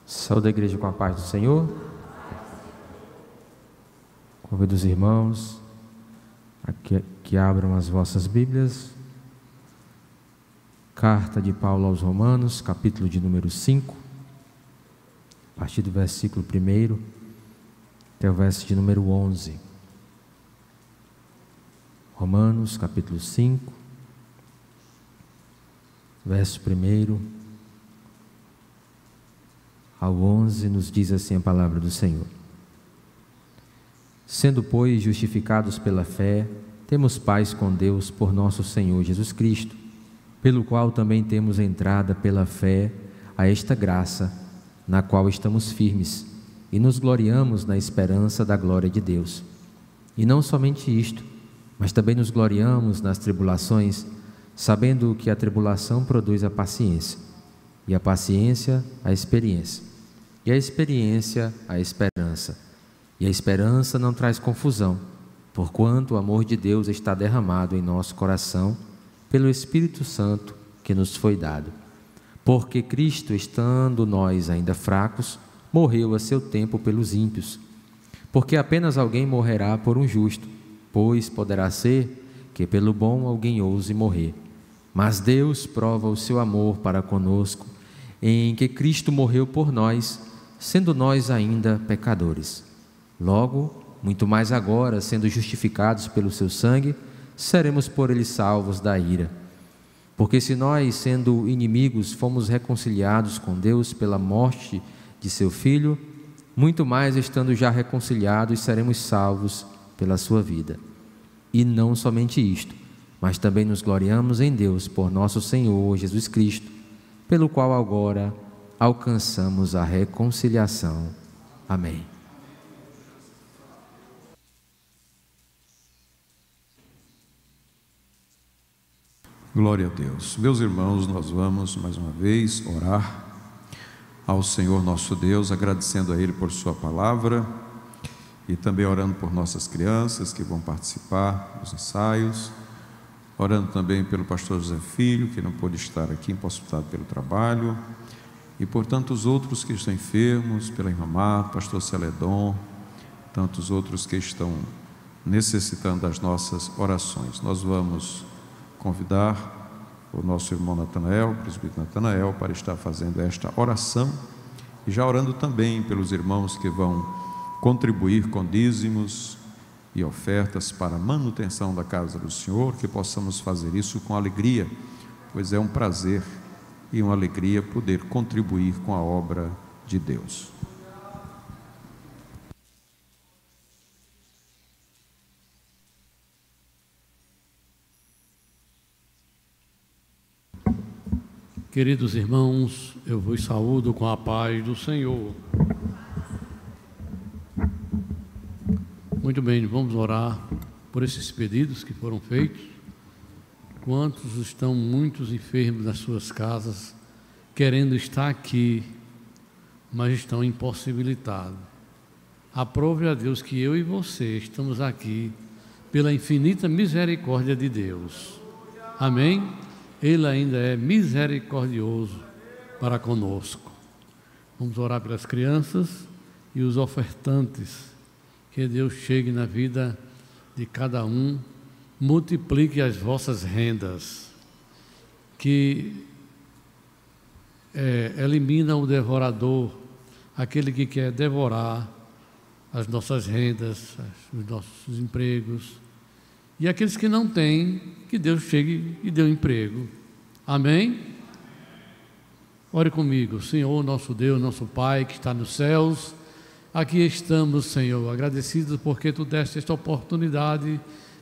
Saúde a igreja com a paz do Senhor. Convido os irmãos a que abram as vossas Bíblias. Carta de Paulo aos Romanos, capítulo de número 5, a partir do versículo 1 até o verso de número 11. Romanos, capítulo 5, verso 1 ao 11, nos diz assim a palavra do Senhor. Sendo, pois, justificados pela fé, temos paz com Deus por nosso Senhor Jesus Cristo, pelo qual também temos entrada pela fé a esta graça, na qual estamos firmes, e nos gloriamos na esperança da glória de Deus. E não somente isto, mas também nos gloriamos nas tribulações, sabendo que a tribulação produz a paciência, e a paciência a experiência, e a experiência a esperança. E a esperança não traz confusão, porquanto o amor de Deus está derramado em nosso coração pelo Espírito Santo que nos foi dado. Porque Cristo, estando nós ainda fracos, morreu a seu tempo pelos ímpios. Porque apenas alguém morrerá por um justo, pois poderá ser que pelo bom alguém ouse morrer. Mas Deus prova o seu amor para conosco, em que Cristo morreu por nós, sendo nós ainda pecadores. Logo, muito mais agora, sendo justificados pelo seu sangue, seremos por ele salvos da ira. Porque se nós, sendo inimigos, fomos reconciliados com Deus pela morte de seu Filho, muito mais, estando já reconciliados, seremos salvos pela sua vida. E não somente isto, mas também nos gloriamos em Deus por nosso Senhor Jesus Cristo, pelo qual agora alcançamos a reconciliação. Amém. Glória a Deus. Meus irmãos, nós vamos mais uma vez orar ao Senhor nosso Deus, agradecendo a Ele por sua palavra e também orando por nossas crianças que vão participar dos ensaios, orando também pelo pastor José Filho, que não pôde estar aqui, impossibilitado pelo trabalho, e por tantos outros que estão enfermos, pela irmã Marta, pastor Celedon, tantos outros que estão necessitando das nossas orações. Nós vamos convidar o nosso irmão Natanael, o presbítero Natanael, para estar fazendo esta oração e já orando também pelos irmãos que vão contribuir com dízimos e ofertas para a manutenção da casa do Senhor, que possamos fazer isso com alegria, pois é um prazer e uma alegria poder contribuir com a obra de Deus. Queridos irmãos, eu vos saúdo com a paz do Senhor. Muito bem, vamos orar por esses pedidos que foram feitos. Quantos estão muitos enfermos nas suas casas, querendo estar aqui, mas estão impossibilitados. Aprove a Deus que eu e você estamos aqui pela infinita misericórdia de Deus. Amém? Ele ainda é misericordioso para conosco. Vamos orar pelas crianças e os ofertantes. Que Deus chegue na vida de cada um, multiplique as vossas rendas, que elimina o devorador, aquele que quer devorar as nossas rendas, os nossos empregos. E aqueles que não têm, que Deus chegue e dê um emprego. Amém? Ore comigo. Senhor, nosso Deus, nosso Pai, que está nos céus, aqui estamos, Senhor, agradecidos porque Tu deste esta oportunidade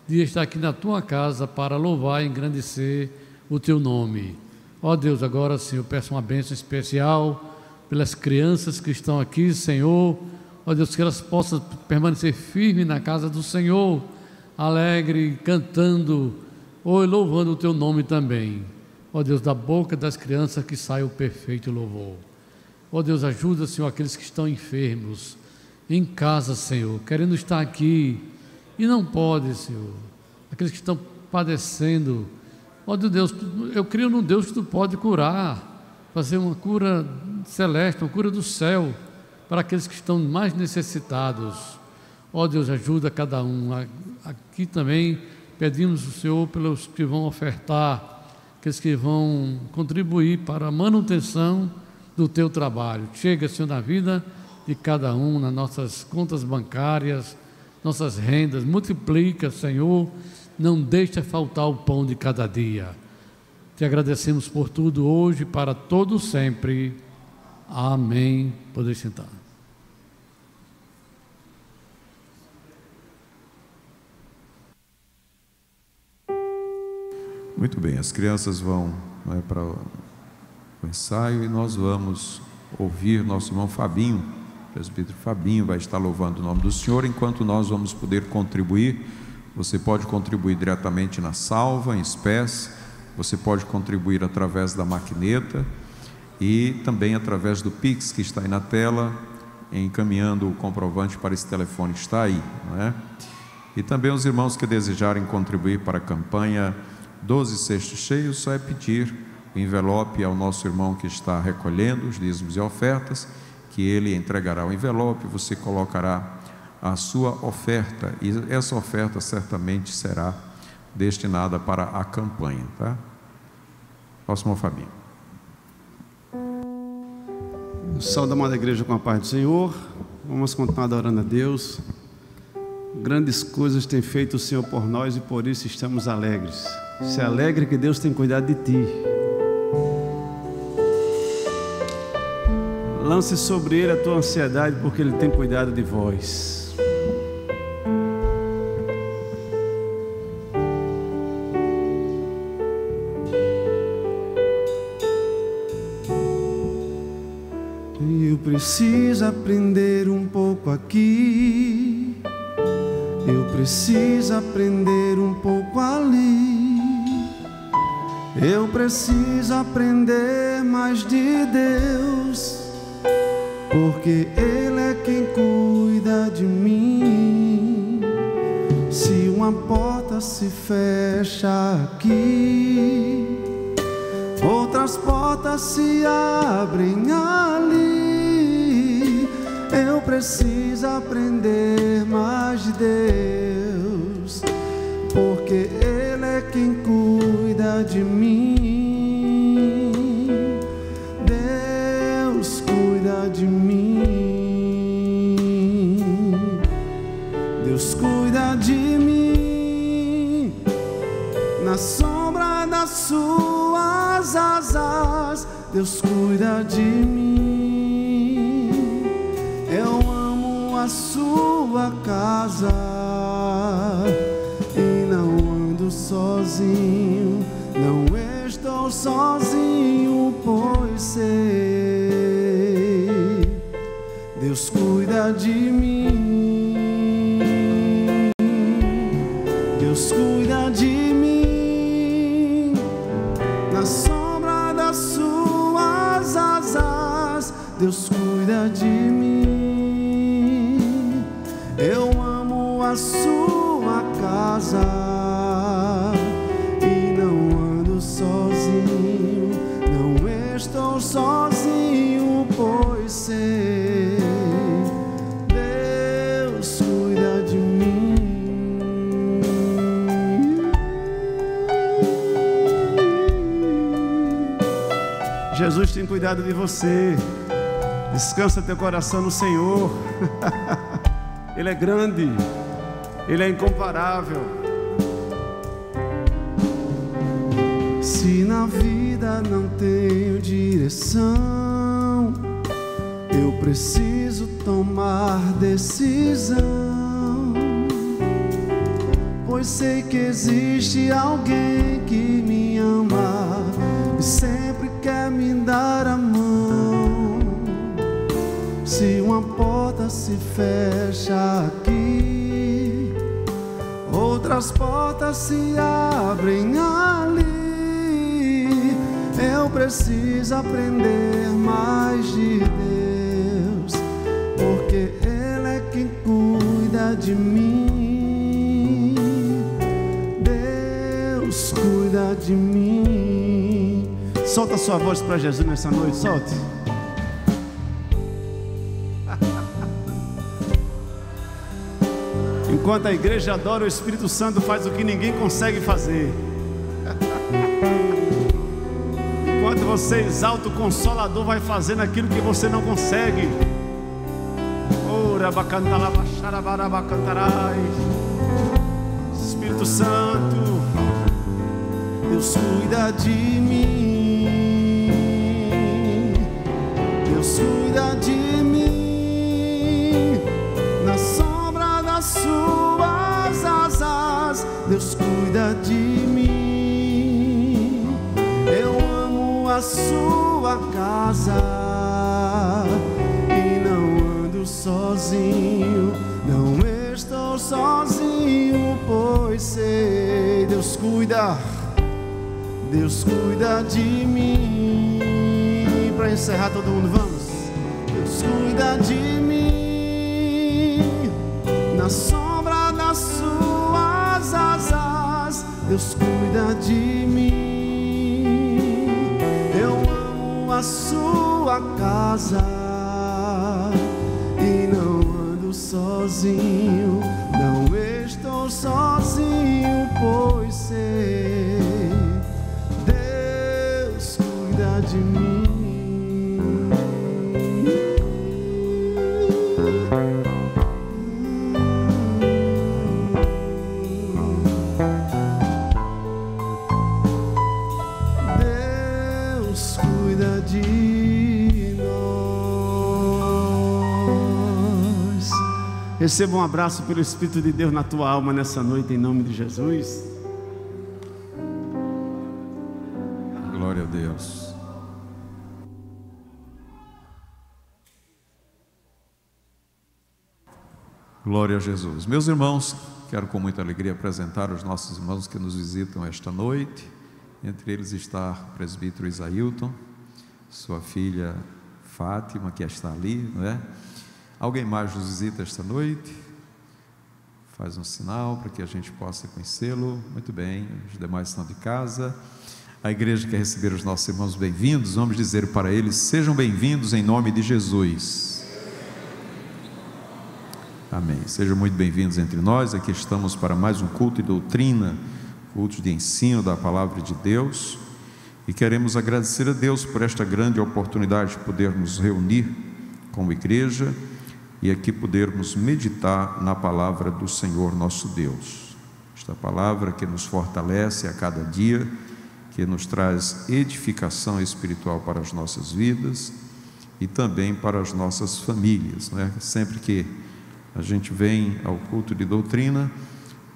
de estar aqui na Tua casa para louvar e engrandecer o Teu nome. Ó Deus, agora, Senhor, peço uma bênção especial pelas crianças que estão aqui, Senhor. Ó Deus, que elas possam permanecer firmes na casa do Senhor, alegre, cantando, ou louvando o Teu nome também. Ó Deus, da boca das crianças que sai o perfeito louvor. Ó Deus, ajuda, Senhor, aqueles que estão enfermos, em casa, Senhor, querendo estar aqui, e não pode, Senhor. Aqueles que estão padecendo. Ó Deus, eu creio num Deus que Tu pode curar, fazer uma cura celeste, uma cura do céu para aqueles que estão mais necessitados. Ó Deus, ajuda cada um. Aqui também pedimos ao Senhor pelos que vão ofertar, aqueles que vão contribuir para a manutenção do Teu trabalho. Chega, Senhor, na vida de cada um, nas nossas contas bancárias, nossas rendas. Multiplica, Senhor, não deixa faltar o pão de cada dia. Te agradecemos por tudo hoje, para todo sempre. Amém. Podem sentar. Muito bem, as crianças vão para o ensaio e nós vamos ouvir nosso irmão Fabinho. O presbítero Fabinho vai estar louvando o nome do Senhor, enquanto nós vamos poder contribuir. Você pode contribuir diretamente na salva, em espécie, você pode contribuir através da maquineta e também através do Pix que está aí na tela, encaminhando o comprovante para esse telefone que está aí, não é? E também os irmãos que desejarem contribuir para a campanha 12 cestos cheios, só é pedir o envelope ao nosso irmão que está recolhendo os dízimos e ofertas, que ele entregará o envelope, você colocará a sua oferta, e essa oferta certamente será destinada para a campanha, tá? Próximo, Fabinho. Saúde, amada igreja, com a paz do Senhor. Vamos continuar adorando a Deus. Grandes coisas tem feito o Senhor por nós e por isso estamos alegres. Se alegre que Deus tem cuidado de ti. Lance sobre Ele a tua ansiedade, porque Ele tem cuidado de vós. Eu preciso aprender um pouco aqui, eu preciso aprender um pouco ali. Eu preciso aprender mais de Deus, porque Ele é quem cuida de mim. Se uma porta se fecha aqui, outras portas se abrem ali. Eu preciso aprender mais de Deus, porque Ele é quem cuida de mim. Deus cuida de mim. Deus cuida de mim. Na sombra das suas asas, Deus cuida de mim. Eu amo a sua casa e não ando sozinho, não estou sozinho, pois sei, Deus cuida de mim. Deus cuida de mim. Na sombra das suas asas, Deus cuida de mim. Eu amo a sua casa e não ando sozinho, não estou sozinho, pois sei, Deus cuida de mim. Jesus tem cuidado de você. Descansa teu coração no Senhor. Ele é grande, Ele é incomparável. Se na vida não tenho direção, eu preciso tomar decisão, pois sei que existe alguém que me ama e sempre quer me dar a mão. Se uma porta se fecha aqui, outras portas se abrem ali. Eu preciso aprender mais de Deus, porque Ele é quem cuida de mim. Deus cuida de mim. Solta a sua voz para Jesus nessa noite, solte. Enquanto a igreja adora, o Espírito Santo faz o que ninguém consegue fazer. Enquanto você exalta, o Consolador vai fazendo aquilo que você não consegue. Espírito Santo, Deus cuida de mim, Deus cuida de mim, na sombra das suas asas, Deus cuida de mim. Eu amo a sua casa e não ando sozinho, não estou sozinho, pois sei, Deus cuida de mim. Para encerrar, todo mundo, vamos. Deus cuida de mim, na sombra das suas asas, Deus cuida de mim. Eu amo a sua casa e não ando sozinho, não estou sozinho, pois sei, Deus cuida de mim. Deus cuida de nós. Receba um abraço pelo Espírito de Deus na tua alma nessa noite, em nome de Jesus. Glória a Deus. Glória a Jesus. Meus irmãos, quero com muita alegria apresentar os nossos irmãos que nos visitam esta noite. Entre eles está o presbítero Isailton, sua filha Fátima, que está ali, não é? Alguém mais nos visita esta noite? Faz um sinal para que a gente possa conhecê-lo. Muito bem, os demais estão de casa. A igreja quer receber os nossos irmãos bem-vindos. Vamos dizer para eles: sejam bem-vindos em nome de Jesus. Amém. Sejam muito bem-vindos entre nós. Aqui estamos para mais um culto de doutrina, culto de ensino da palavra de Deus, e queremos agradecer a Deus por esta grande oportunidade de podermos reunir como igreja e aqui podermos meditar na palavra do Senhor nosso Deus. Esta palavra que nos fortalece a cada dia, que nos traz edificação espiritual para as nossas vidas e também para as nossas famílias, não é? Sempre que a gente vem ao culto de doutrina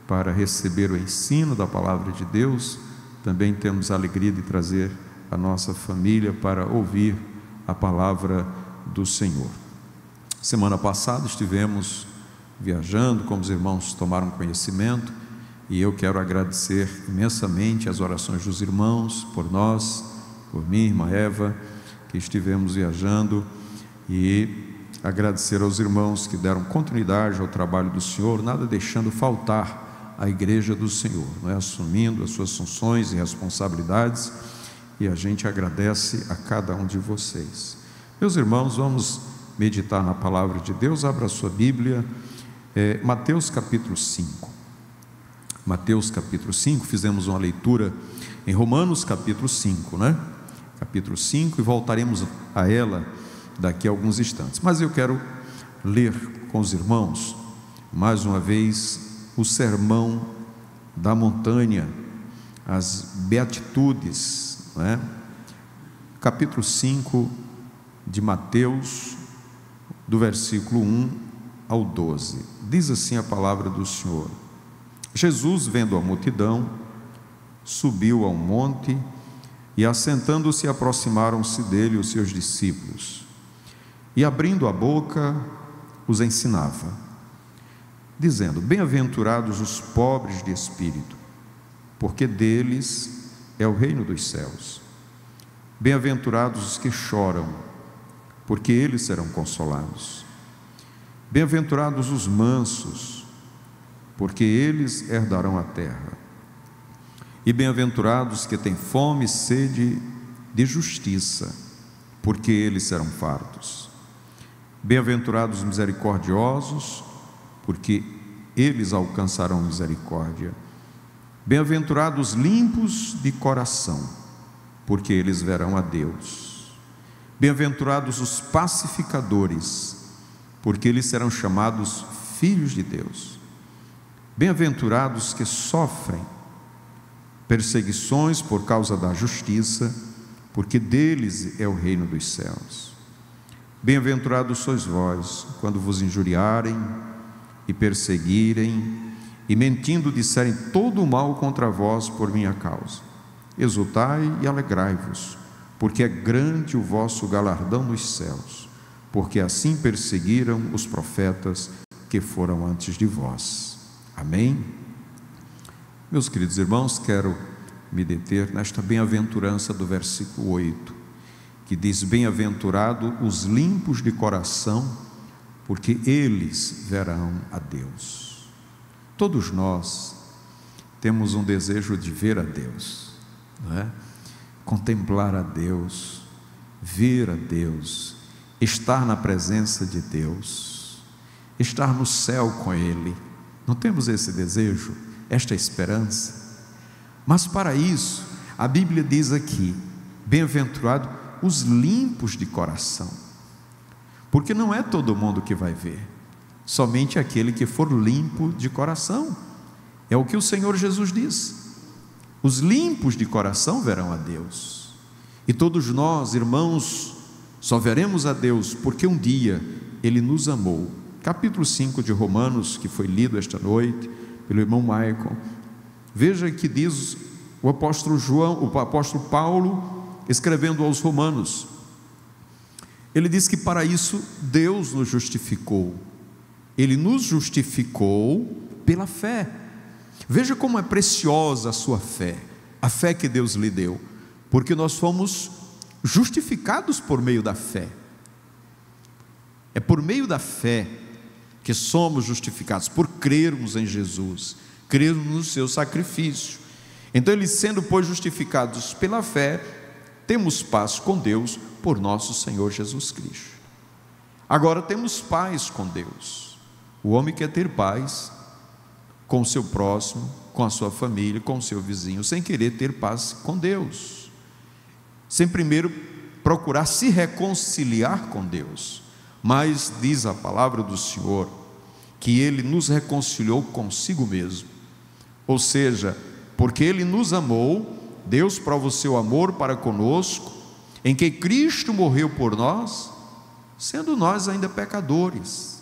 para receber o ensino da palavra de Deus, também temos a alegria de trazer a nossa família para ouvir a palavra do Senhor. Semana passada estivemos viajando, como os irmãos tomaram conhecimento, e eu quero agradecer imensamente as orações dos irmãos por nós, por mim, irmã Eva, que estivemos viajando, e agradecer aos irmãos que deram continuidade ao trabalho do Senhor, nada deixando faltar a igreja do Senhor, não é? Assumindo as suas funções e responsabilidades, e a gente agradece a cada um de vocês. Meus irmãos, vamos meditar na palavra de Deus. Abra a sua Bíblia, Mateus capítulo 5. Mateus capítulo 5, fizemos uma leitura em Romanos capítulo 5, né? Capítulo 5, e voltaremos a ela daqui a alguns instantes. Mas eu quero ler com os irmãos, mais uma vez, o sermão da montanha, as beatitudes, não é? Capítulo 5 de Mateus, do versículo 1 ao 12. Diz assim a palavra do Senhor: Jesus, vendo a multidão, subiu ao monte, e assentando-se, aproximaram-se dele os seus discípulos, e abrindo a boca, os ensinava, dizendo: bem-aventurados os pobres de espírito, porque deles é o reino dos céus. Bem-aventurados os que choram, porque eles serão consolados. Bem-aventurados os mansos, porque eles herdarão a terra. E bem-aventurados que têm fome e sede de justiça, porque eles serão fartos. Bem-aventurados os misericordiosos, porque eles alcançarão misericórdia. Bem-aventurados limpos de coração, porque eles verão a Deus. Bem-aventurados os pacificadores, porque eles serão chamados filhos de Deus. Bem-aventurados que sofrem perseguições por causa da justiça, porque deles é o reino dos céus. Bem-aventurados sois vós, quando vos injuriarem e perseguirem, e mentindo disserem todo o mal contra vós por minha causa. Exultai e alegrai-vos, porque é grande o vosso galardão nos céus, porque assim perseguiram os profetas que foram antes de vós. Amém? Meus queridos irmãos, quero me deter nesta bem-aventurança do versículo 8, que diz: bem-aventurado os limpos de coração, porque eles verão a Deus. Todos nós temos um desejo de ver a Deus, não é? Contemplar a Deus, ver a Deus, estar na presença de Deus, estar no céu com Ele. Não temos esse desejo, esta esperança? Mas para isso, a Bíblia diz aqui: bem-aventurado os limpos de coração, porque não é todo mundo que vai ver, somente aquele que for limpo de coração. É o que o Senhor Jesus diz: os limpos de coração verão a Deus. E todos nós, irmãos, só veremos a Deus porque um dia Ele nos amou. Capítulo 5 de Romanos, que foi lido esta noite pelo irmão Michael, veja que diz o apóstolo Paulo, escrevendo aos Romanos. Ele diz que para isso Deus nos justificou. Ele nos justificou pela fé. Veja como é preciosa a sua fé, a fé que Deus lhe deu, porque nós fomos justificados por meio da fé. É por meio da fé que somos justificados, por crermos em Jesus, crermos no seu sacrifício. Então, ele sendo, pois, justificados pela fé, temos paz com Deus por nosso Senhor Jesus Cristo. Agora temos paz com Deus. O homem quer ter paz com o seu próximo, com a sua família, com o seu vizinho, sem querer ter paz com Deus, sem primeiro procurar se reconciliar com Deus. Mas diz a palavra do Senhor que Ele nos reconciliou consigo mesmo, ou seja, porque Ele nos amou, Deus prova o seu amor para conosco, em que Cristo morreu por nós, sendo nós ainda pecadores,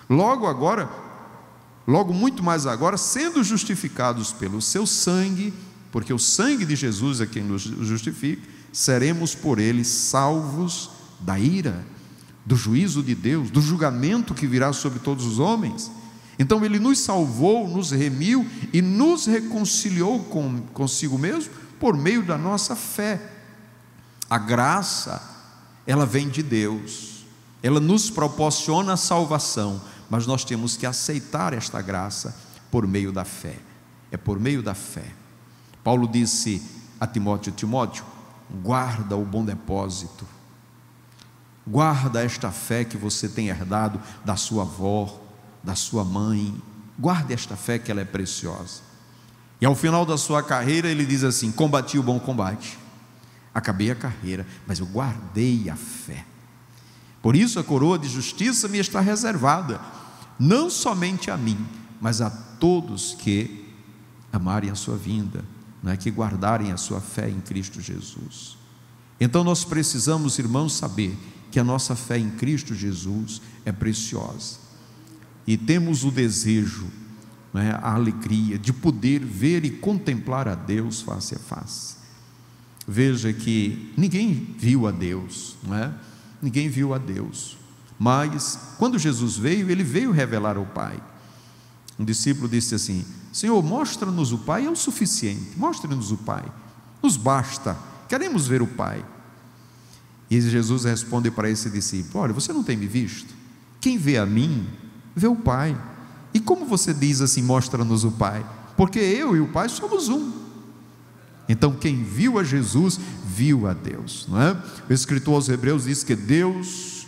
logo muito mais agora, sendo justificados pelo seu sangue, porque o sangue de Jesus é quem nos justifica, seremos por Ele salvos da ira, do juízo de Deus, do julgamento que virá sobre todos os homens. Então Ele nos salvou, nos remiu e nos reconciliou consigo mesmo por meio da nossa fé. A graça, ela vem de Deus, ela nos proporciona a salvação, mas nós temos que aceitar esta graça por meio da fé. É por meio da fé. Paulo disse a Timóteo: guarda o bom depósito, guarda esta fé que você tem herdado da sua avó, da sua mãe, guarde esta fé, que ela é preciosa. E ao final da sua carreira ele diz assim: combati o bom combate, acabei a carreira, mas eu guardei a fé. Por isso a coroa de justiça me está reservada, não somente a mim, mas a todos que amarem a sua vinda, que guardarem a sua fé em Cristo Jesus. Então nós precisamos, irmãos, saber que a nossa fé em Cristo Jesus é preciosa, e temos o desejo, a alegria de poder ver e contemplar a Deus face a face. Veja que ninguém viu a Deus, ninguém viu a Deus, mas quando Jesus veio, Ele veio revelar ao Pai. Um discípulo disse assim: Senhor, mostra-nos o Pai, é o suficiente, mostre-nos o Pai, nos basta, queremos ver o Pai. E Jesus responde para esse discípulo: olha, você não tem me visto? Quem vê a mim, vê o Pai. E como você diz assim, mostra-nos o Pai? Porque eu e o Pai somos um. Então quem viu a Jesus, viu a Deus, não é? O escritor aos Hebreus diz que Deus,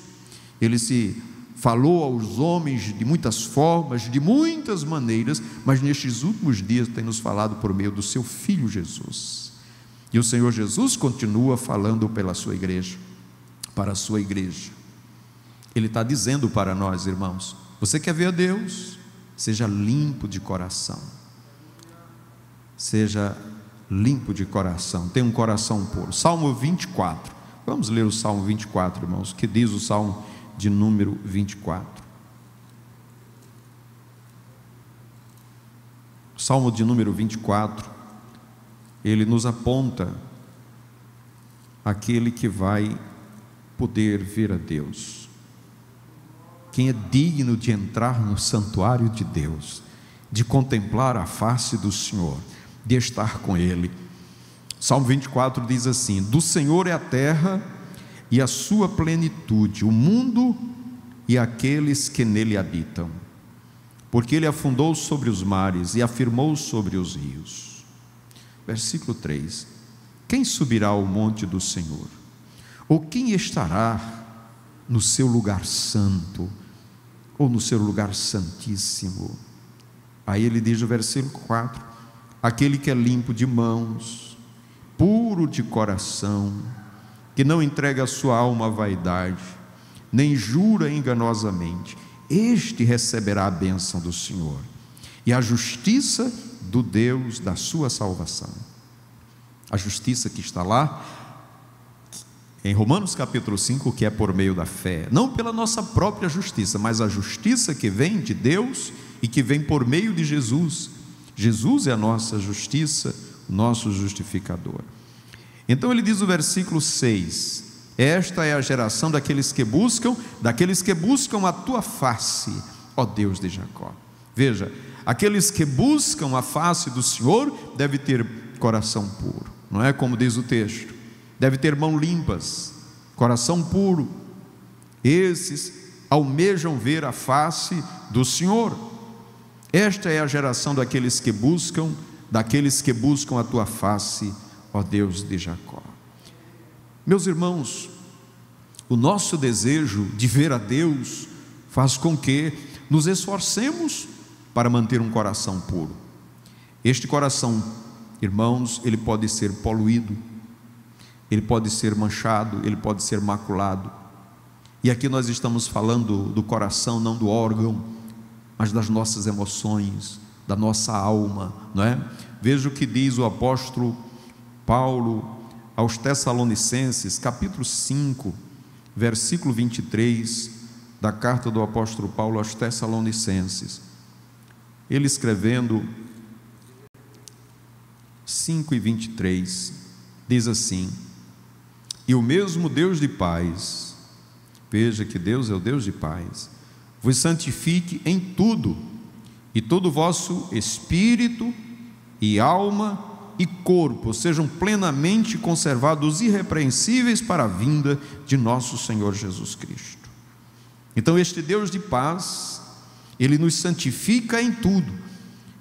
Ele se falou aos homens de muitas formas, de muitas maneiras, mas nestes últimos dias tem nos falado por meio do seu Filho Jesus. E o Senhor Jesus continua falando pela sua igreja, para a sua igreja. Ele está dizendo para nós, irmãos: você quer ver a Deus? Seja limpo de coração. Seja limpo de coração, tenha um coração puro. Salmo 24, vamos ler o Salmo 24, irmãos. O que diz o Salmo de número 24? O Salmo de número 24, ele nos aponta aquele que vai poder ver a Deus, quem é digno de entrar no santuário de Deus, de contemplar a face do Senhor, de estar com Ele. Salmo 24 diz assim: do Senhor é a terra e a sua plenitude, o mundo e aqueles que nele habitam, porque Ele afundou sobre os mares e afirmou sobre os rios. Versículo 3: quem subirá ao monte do Senhor? Ou quem estará no seu lugar santo, ou no seu lugar santíssimo? Aí ele diz no versículo 4: aquele que é limpo de mãos, puro de coração, que não entrega a sua alma à vaidade, nem jura enganosamente, este receberá a bênção do Senhor e a justiça do Deus da sua salvação. A justiça que está lá em Romanos capítulo 5, que é por meio da fé, não pela nossa própria justiça, mas a justiça que vem de Deus e que vem por meio de Jesus. Jesus é a nossa justiça, o nosso justificador. Então ele diz no versículo 6: esta é a geração daqueles que buscam a tua face, ó Deus de Jacó. Veja, aqueles que buscam a face do Senhor devem ter coração puro, não é como diz o texto, deve ter mãos limpas, coração puro. Esses almejam ver a face do Senhor. Esta é a geração daqueles que buscam a tua face, ó Deus de Jacó. Meus irmãos, o nosso desejo de ver a Deus faz com que nos esforcemos para manter um coração puro. Este coração, irmãos, ele pode ser poluído, ele pode ser manchado, ele pode ser maculado. E aqui nós estamos falando do coração, não do órgão, mas das nossas emoções, da nossa alma, não é? Veja o que diz o apóstolo Paulo aos Tessalonicenses, capítulo 5, versículo 23, da carta do apóstolo Paulo aos Tessalonicenses. Ele escrevendo 5:23, diz assim: e o mesmo Deus de paz, veja que Deus é o Deus de paz, vos santifique em tudo, e todo o vosso espírito e alma e corpo sejam plenamente conservados irrepreensíveis para a vinda de nosso Senhor Jesus Cristo. Então este Deus de paz, Ele nos santifica em tudo.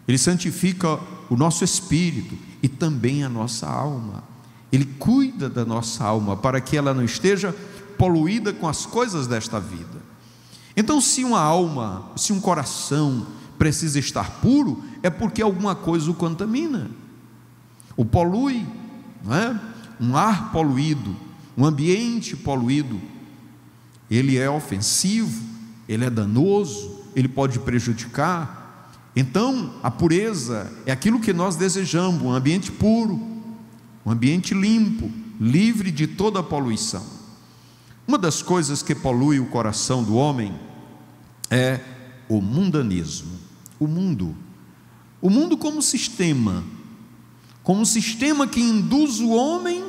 Ele santifica o nosso espírito e também a nossa alma. Ele cuida da nossa alma para que ela não esteja poluída com as coisas desta vida. Então, se uma alma, se um coração precisa estar puro, é porque alguma coisa o contamina, o polui, não é? Um ar poluído, um ambiente poluído, ele é ofensivo, ele é danoso, ele pode prejudicar. Então, a pureza é aquilo que nós desejamos, um ambiente puro, um ambiente limpo, livre de toda a poluição. Uma das coisas que polui o coração do homem é o mundanismo. O mundo como sistema que induz o homem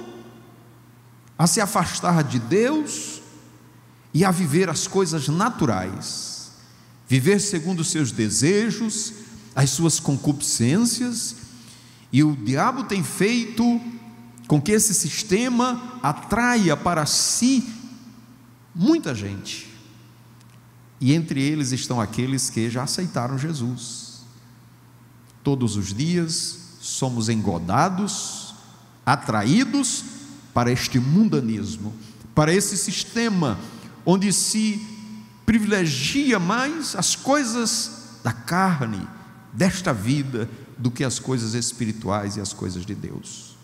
a se afastar de Deus e a viver as coisas naturais, viver segundo os seus desejos, as suas concupiscências, e o diabo tem feito com que esse sistema atraia para si muita gente, e entre eles estão aqueles que já aceitaram Jesus. Todos os dias somos engodados, atraídos para este mundanismo, para esse sistema onde se privilegia mais as coisas da carne, desta vida, do que as coisas espirituais e as coisas de Deus.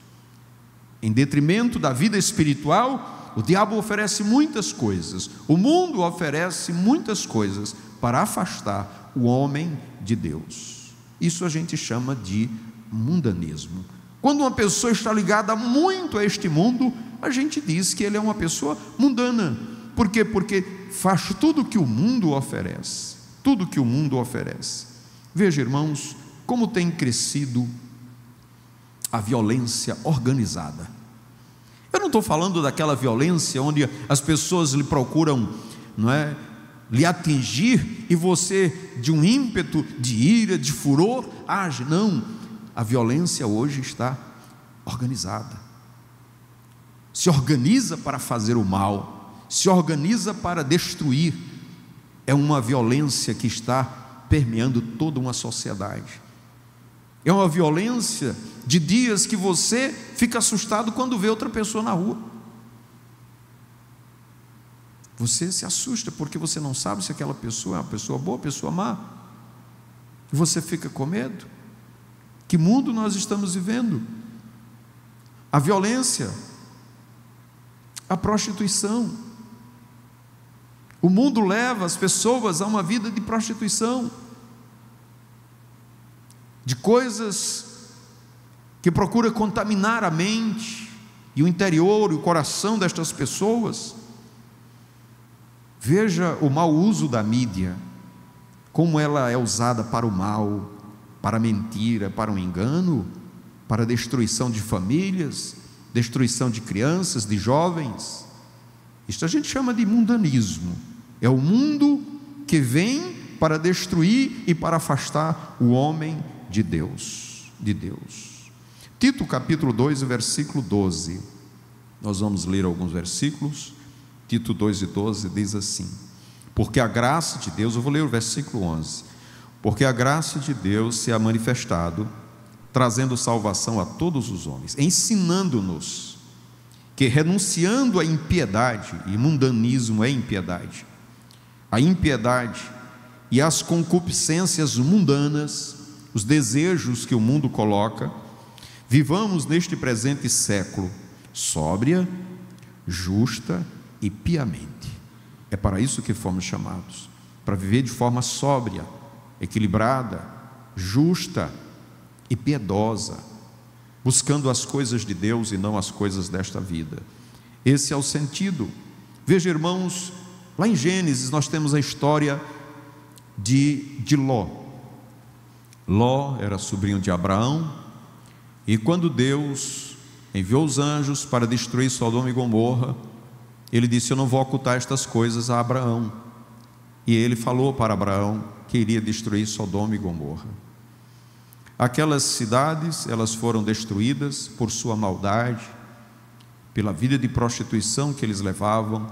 Em detrimento da vida espiritual, o diabo oferece muitas coisas, o mundo oferece muitas coisas para afastar o homem de Deus. Isso a gente chama de mundanismo. Quando uma pessoa está ligada muito a este mundo, a gente diz que ele é uma pessoa mundana. Por quê? Porque faz tudo que o mundo oferece, tudo que o mundo oferece. Veja, irmãos, como tem crescido a violência organizada. Eu não estou falando daquela violência onde as pessoas lhe procuram, não é, lhe atingir, e você, de um ímpeto de ira, de furor, age. Não. A violência hoje está organizada, se organiza para fazer o mal, se organiza para destruir. É uma violência que está permeando toda uma sociedade. É uma violência de dias que você fica assustado quando vê outra pessoa na rua. Você se assusta porque você não sabe se aquela pessoa é uma pessoa boa, uma pessoa má, e você fica com medo. Que mundo nós estamos vivendo? A violência, a prostituição. O mundo leva as pessoas a uma vida de prostituição, de coisas que procura contaminar a mente e o interior e o coração destas pessoas. Veja o mau uso da mídia, como ela é usada para o mal, para a mentira, para o engano, para a destruição de famílias, destruição de crianças, de jovens. Isto a gente chama de mundanismo. É o mundo que vem para destruir e para afastar o homem de Deus, Tito capítulo 2, versículo 12. Nós vamos ler alguns versículos. Tito 2:12 diz assim: porque a graça de Deus, eu vou ler o versículo 11. Porque a graça de Deus se ha manifestado, trazendo salvação a todos os homens, ensinando-nos que, renunciando à impiedade, e mundanismo é impiedade, a impiedade e as concupiscências mundanas, os desejos que o mundo coloca, vivamos neste presente século sóbria, justa e piamente. É para isso que fomos chamados, para viver de forma sóbria, equilibrada, justa e piedosa, buscando as coisas de Deus e não as coisas desta vida. Esse é o sentido. Veja, irmãos, lá em Gênesis nós temos a história de Ló. Ló era sobrinho de Abraão, e quando Deus enviou os anjos para destruir Sodoma e Gomorra, ele disse: eu não vou ocultar estas coisas a Abraão. E ele falou para Abraão que iria destruir Sodoma e Gomorra. Aquelas cidades, elas foram destruídas por sua maldade, pela vida de prostituição que eles levavam,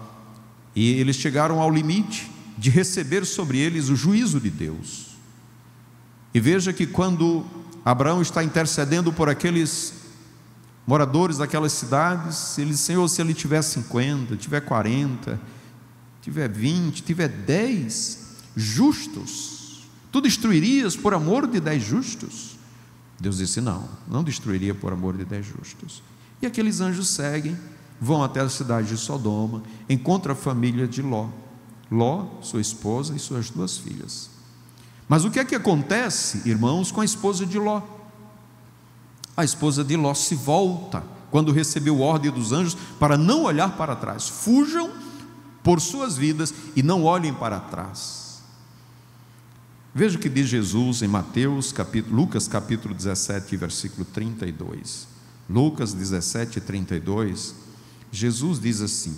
e eles chegaram ao limite de receber sobre eles o juízo de Deus. E veja que quando Abraão está intercedendo por aqueles moradores daquelas cidades, ele diz: Senhor, se ele tiver 50, tiver 40, tiver 20, tiver 10 justos, tu destruirias por amor de 10 justos? Deus disse: não destruiria por amor de 10 justos. E aqueles anjos seguem, vão até a cidade de Sodoma, encontram a família de Ló, sua esposa e suas 2 filhas. Mas o que é que acontece, irmãos, com a esposa de Ló? A esposa de Ló se volta quando recebeu ordem dos anjos para não olhar para trás. Fujam por suas vidas e não olhem para trás. Veja o que diz Jesus em Lucas capítulo 17, versículo 32. Lucas 17, 32. Jesus diz assim: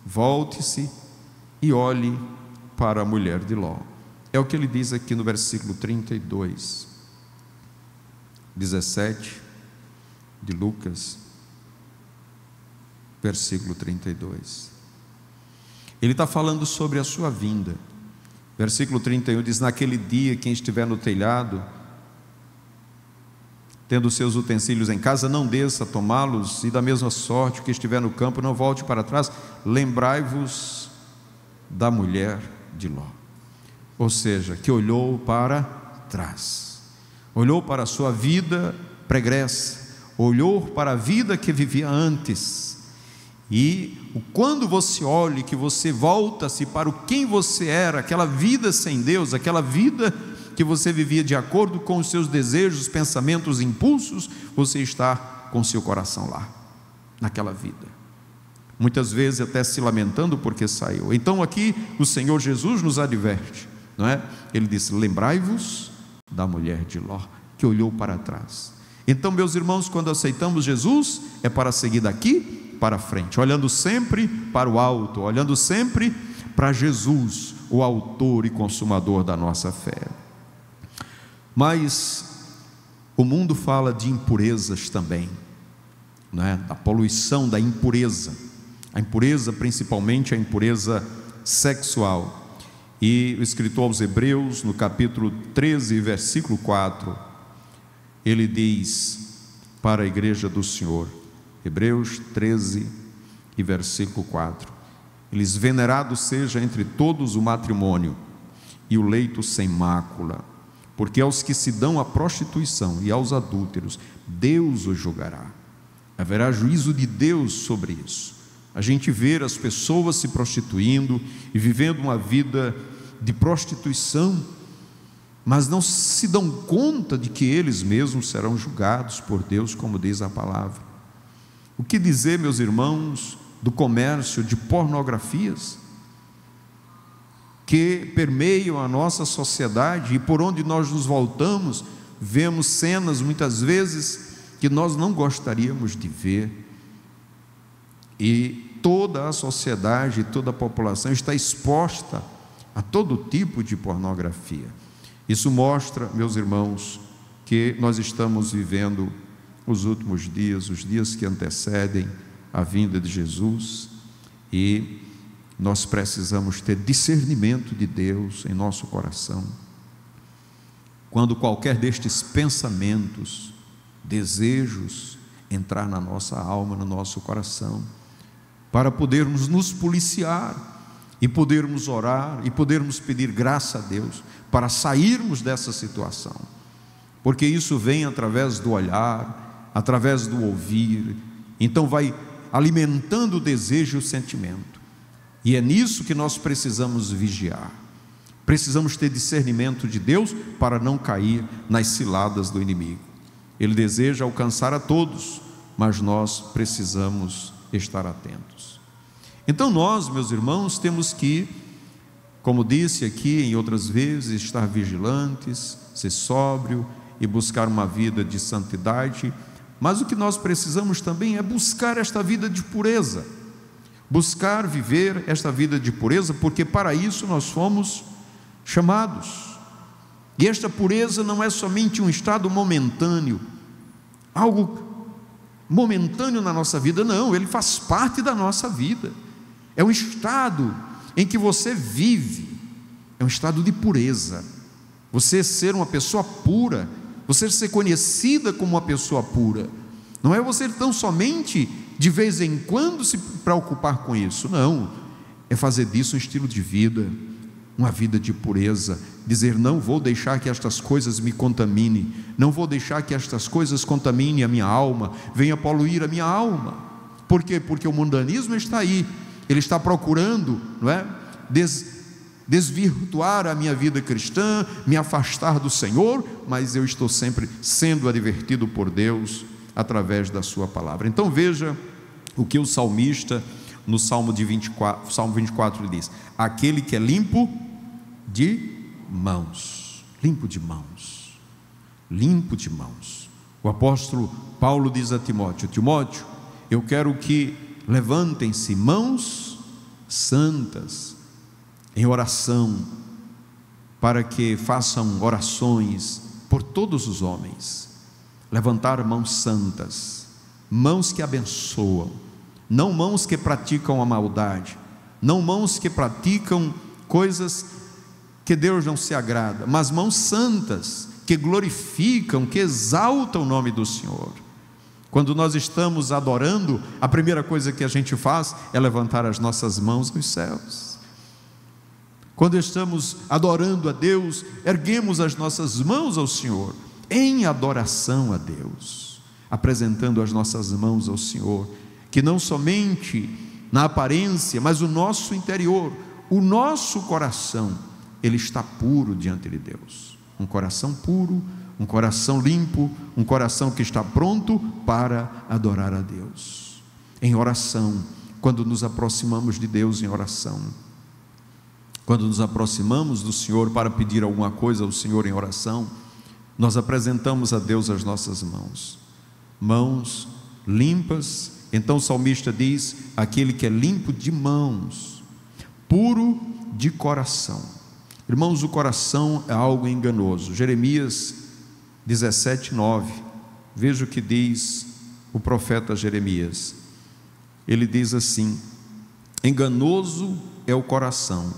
volte-se e olhe para a mulher de Ló. É o que ele diz aqui no versículo 32, 17 de Lucas, versículo 32. Ele está falando sobre a sua vinda. Versículo 31 diz: naquele dia, quem estiver no telhado, tendo seus utensílios em casa, não desça a tomá-los, e da mesma sorte, o que estiver no campo, não volte para trás. Lembrai-vos da mulher de Ló. Ou seja, que olhou para trás, olhou para a sua vida pregressa, olhou para a vida que vivia antes. E quando você olha, que você volta-se para o quem você era, aquela vida sem Deus, aquela vida que você vivia de acordo com os seus desejos, pensamentos, impulsos, você está com seu coração lá, naquela vida, muitas vezes até se lamentando porque saiu. Então aqui o Senhor Jesus nos adverte, não é? Ele disse: lembrai-vos da mulher de Ló, que olhou para trás. Então, meus irmãos, quando aceitamos Jesus, é para seguir daqui para frente, olhando sempre para o alto, olhando sempre para Jesus, o autor e consumador da nossa fé. Mas o mundo fala de impurezas também, não é? Da poluição da impureza, a impureza, principalmente a impureza sexual. E o escritor aos Hebreus, no capítulo 13, versículo 4, ele diz para a igreja do Senhor, Hebreus 13 e versículo 4: eles venerado seja entre todos o matrimônio e o leito sem mácula, porque aos que se dão à prostituição e aos adúlteros Deus os julgará. Haverá juízo de Deus sobre isso. A gente vê as pessoas se prostituindo e vivendo uma vida de prostituição, mas não se dão conta de que eles mesmos serão julgados por Deus, como diz a palavra. O que dizer, meus irmãos, do comércio de pornografias que permeiam a nossa sociedade, e por onde nós nos voltamos, vemos cenas muitas vezes que nós não gostaríamos de ver, e toda a sociedade, toda a população está exposta a todo tipo de pornografia. Isso mostra, meus irmãos, que nós estamos vivendo os últimos dias, os dias que antecedem a vinda de Jesus, e nós precisamos ter discernimento de Deus em nosso coração. Quando qualquer destes pensamentos, desejos entrar na nossa alma, no nosso coração, para podermos nos policiar e podermos orar e podermos pedir graça a Deus para sairmos dessa situação, porque isso vem através do olhar, através do ouvir, então vai alimentando o desejo e o sentimento, e é nisso que nós precisamos vigiar. Precisamos ter discernimento de Deus para não cair nas ciladas do inimigo. Ele deseja alcançar a todos, mas nós precisamos estar atentos. Então nós, meus irmãos, temos que, como disse aqui em outras vezes, estar vigilantes, ser sóbrio e buscar uma vida de santidade, mas o que nós precisamos também é buscar esta vida de pureza, buscar viver esta vida de pureza, porque para isso nós fomos chamados. E esta pureza não é somente um estado momentâneo, algo momentâneo na nossa vida, não, ele faz parte da nossa vida. É um estado em que você vive, é um estado de pureza. Você ser uma pessoa pura, você ser conhecida como uma pessoa pura, não é você tão somente de vez em quando se preocupar com isso, não, é fazer disso um estilo de vida, uma vida de pureza, dizer: não vou deixar que estas coisas me contaminem, não vou deixar que estas coisas contaminem a minha alma, venha poluir a minha alma. Por quê? Porque o mundanismo está aí, ele está procurando, não é? Desvirtuar a minha vida cristã, me afastar do Senhor, mas eu estou sempre sendo advertido por Deus através da sua palavra. Então veja o que o salmista no Salmo 24 diz: aquele que é limpo de mãos, limpo de mãos, limpo de mãos. O apóstolo Paulo diz a Timóteo: Timóteo, eu quero que levantem-se mãos santas em oração, para que façam orações por todos os homens. Levantar mãos santas, mãos que abençoam, não mãos que praticam a maldade, não mãos que praticam coisas que Deus não se agrada, mas mãos santas, que glorificam, que exaltam o nome do Senhor. Quando nós estamos adorando, a primeira coisa que a gente faz é levantar as nossas mãos nos céus. quando estamos adorando a Deus, erguemos as nossas mãos ao Senhor, em adoração a Deus, apresentando as nossas mãos ao Senhor, que não somente na aparência, mas o nosso interior, o nosso coração, ele está puro diante de Deus. Um coração puro, um coração limpo, um coração que está pronto para adorar a Deus. Em oração, quando nos aproximamos de Deus em oração, quando nos aproximamos do Senhor para pedir alguma coisa ao Senhor em oração, nós apresentamos a Deus as nossas mãos, mãos limpas. Então o salmista diz: aquele que é limpo de mãos, puro de coração. Irmãos, o coração é algo enganoso. Jeremias 17:9, veja o que diz o profeta Jeremias. Ele diz assim: enganoso é o coração,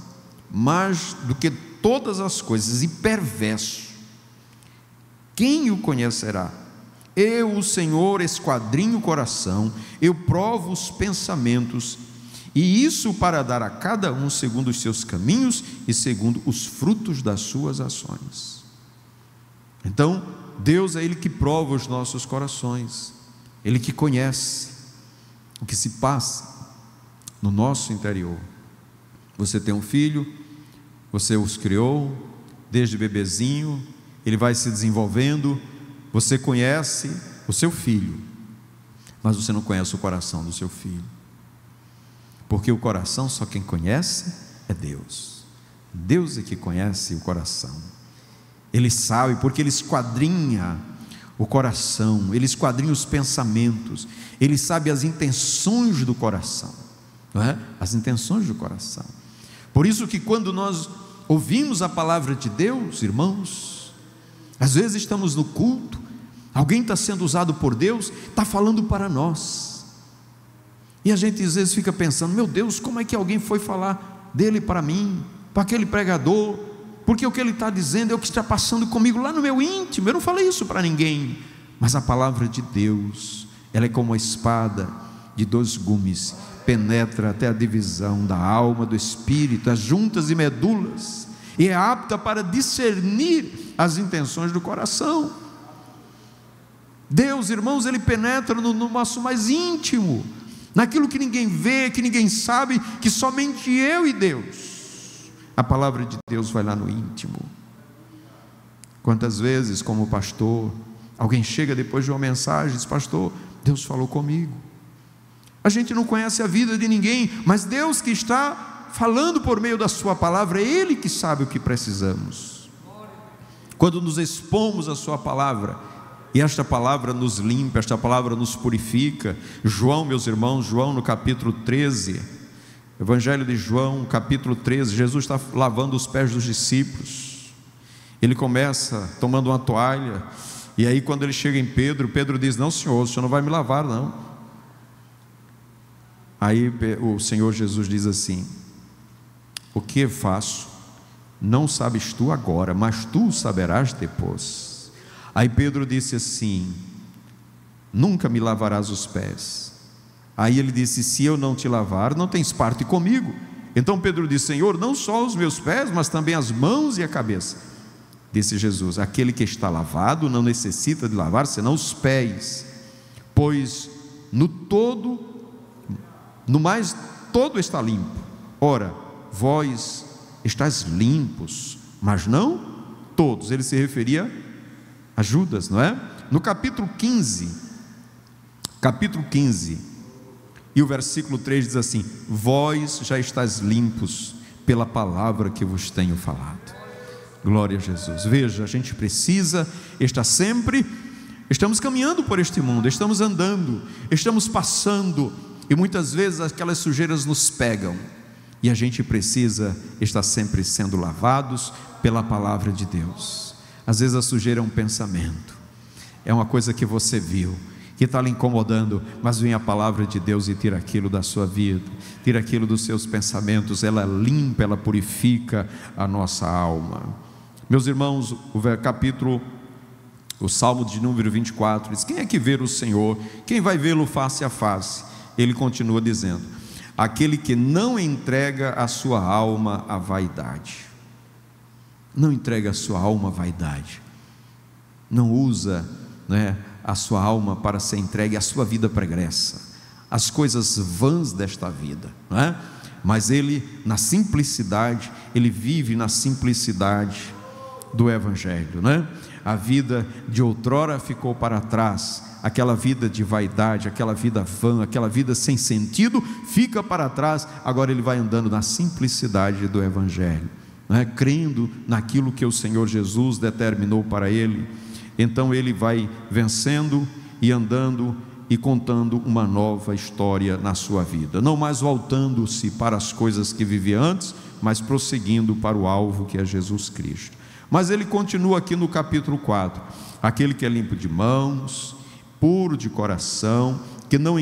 mais do que todas as coisas, e perverso, quem o conhecerá? Eu, o Senhor, esquadrinho o coração, eu provo os pensamentos, e isso para dar a cada um segundo os seus caminhos e segundo os frutos das suas ações. Então, Deus é Ele que prova os nossos corações, Ele que conhece o que se passa no nosso interior. Você tem um filho, você os criou desde bebezinho, ele vai se desenvolvendo, você conhece o seu filho, mas você não conhece o coração do seu filho, porque o coração só quem conhece é Deus. Deus é que conhece o coração. Ele sabe, porque Ele esquadrinha o coração, Ele esquadrinha os pensamentos, Ele sabe as intenções do coração, não é? As intenções do coração. Por isso que quando nós ouvimos a palavra de Deus, irmãos, às vezes estamos no culto, alguém está sendo usado por Deus, está falando para nós, e a gente às vezes fica pensando: meu Deus, como é que alguém foi falar dele para mim, para aquele pregador? Porque o que ele está dizendo é o que está passando comigo lá no meu íntimo. Eu não falei isso para ninguém. Mas a palavra de Deus, ela é como uma espada de 2 gumes, penetra até a divisão da alma, do espírito, as juntas e medulas, e é apta para discernir as intenções do coração. Deus, irmãos, Ele penetra no nosso mais íntimo, naquilo que ninguém vê, que ninguém sabe, que somente eu e Deus. A palavra de Deus vai lá no íntimo. Quantas vezes, como pastor, alguém chega depois de uma mensagem e diz: pastor, Deus falou comigo. A gente não conhece a vida de ninguém, mas Deus que está falando por meio da sua palavra, é Ele que sabe o que precisamos. Quando nos expomos à sua palavra, e esta palavra nos limpa, esta palavra nos purifica. João, meus irmãos, João no capítulo 13, Evangelho de João, capítulo 13, Jesus está lavando os pés dos discípulos. Ele começa tomando uma toalha, e aí quando ele chega em Pedro, Pedro diz: não, Senhor, o Senhor não vai me lavar, não. Aí o Senhor Jesus diz assim: o que faço, não sabes tu agora, mas tu saberás depois. Aí Pedro disse assim: nunca me lavarás os pés. Aí ele disse: se eu não te lavar, não tens parte comigo. Então Pedro disse: Senhor, não só os meus pés, mas também as mãos e a cabeça. Disse Jesus: aquele que está lavado não necessita de lavar senão os pés, pois no mais todo está limpo. Ora, vós estáis limpos, mas não todos. Ele se referia a Judas, não é? No capítulo 15, e o versículo 3 diz assim: vós já estáis limpos pela palavra que vos tenho falado. Glória a Jesus. Veja, a gente precisa estar sempre, estamos caminhando por este mundo, estamos andando, estamos passando, e muitas vezes aquelas sujeiras nos pegam, e a gente precisa estar sempre sendo lavados pela palavra de Deus. Às vezes a sujeira é um pensamento, é uma coisa que você viu, que está lhe incomodando, mas vem a palavra de Deus e tira aquilo da sua vida, tira aquilo dos seus pensamentos. Ela limpa, ela purifica a nossa alma. Meus irmãos, o Salmo de número 24 diz: quem é que vê o Senhor? Quem vai vê-lo face a face? Ele continua dizendo: aquele que não entrega a sua alma à vaidade. Não entrega a sua alma à vaidade. Não usa, a sua alma para ser entregue à sua vida pregressa, às coisas vãs desta vida, mas ele, na simplicidade, ele vive na simplicidade do Evangelho, A vida de outrora ficou para trás, aquela vida de vaidade, aquela vida vã, aquela vida sem sentido, fica para trás. Agora ele vai andando na simplicidade do Evangelho, crendo naquilo que o Senhor Jesus determinou para ele. Então ele vai vencendo e andando e contando uma nova história na sua vida, não mais voltando-se para as coisas que vivia antes, mas prosseguindo para o alvo, que é Jesus Cristo. Mas ele continua aqui no capítulo 4, aquele que é limpo de mãos, puro de coração, que não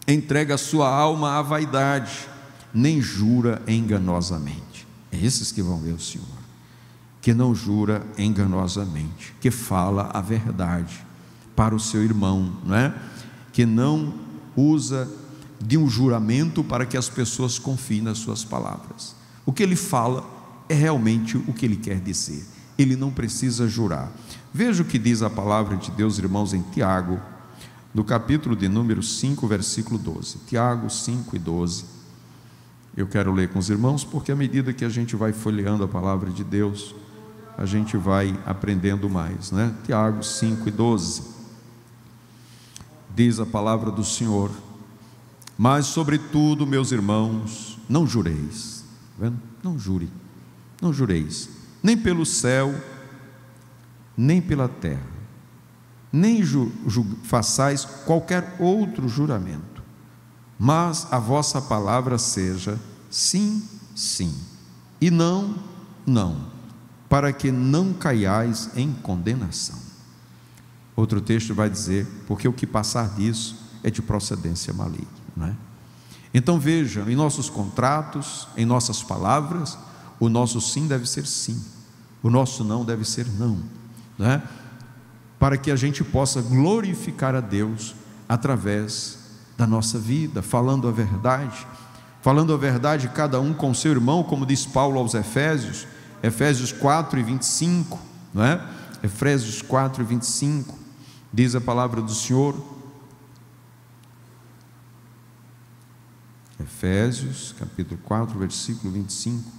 entrega a sua alma à vaidade, nem jura enganosamente. É esses que vão ver o Senhor, que não jura enganosamente, que fala a verdade para o seu irmão, que não usa de um juramento para que as pessoas confiem nas suas palavras. O que ele fala é realmente o que ele quer dizer, ele não precisa jurar. Veja o que diz a palavra de Deus, irmãos, em Tiago, no capítulo de número 5, versículo 12. Tiago 5 e 12. Eu quero ler com os irmãos, porque à medida que a gente vai folheando a palavra de Deus, a gente vai aprendendo mais, Tiago 5 e 12. Diz a palavra do Senhor: mas sobretudo, meus irmãos, não jureis, não jureis, nem pelo céu, nem pela terra, nem façais qualquer outro juramento, mas a vossa palavra seja sim, sim, e não, não, para que não caiais em condenação. Outro texto vai dizer: porque o que passar disso é de procedência maligna, Então vejam, em nossos contratos, em nossas palavras, o nosso sim deve ser sim, o nosso não deve ser não, para que a gente possa glorificar a Deus através da nossa vida, falando a verdade cada um com seu irmão, como diz Paulo aos Efésios, Efésios 4 e 25, Efésios 4 e 25, diz a palavra do Senhor, Efésios capítulo 4, versículo 25.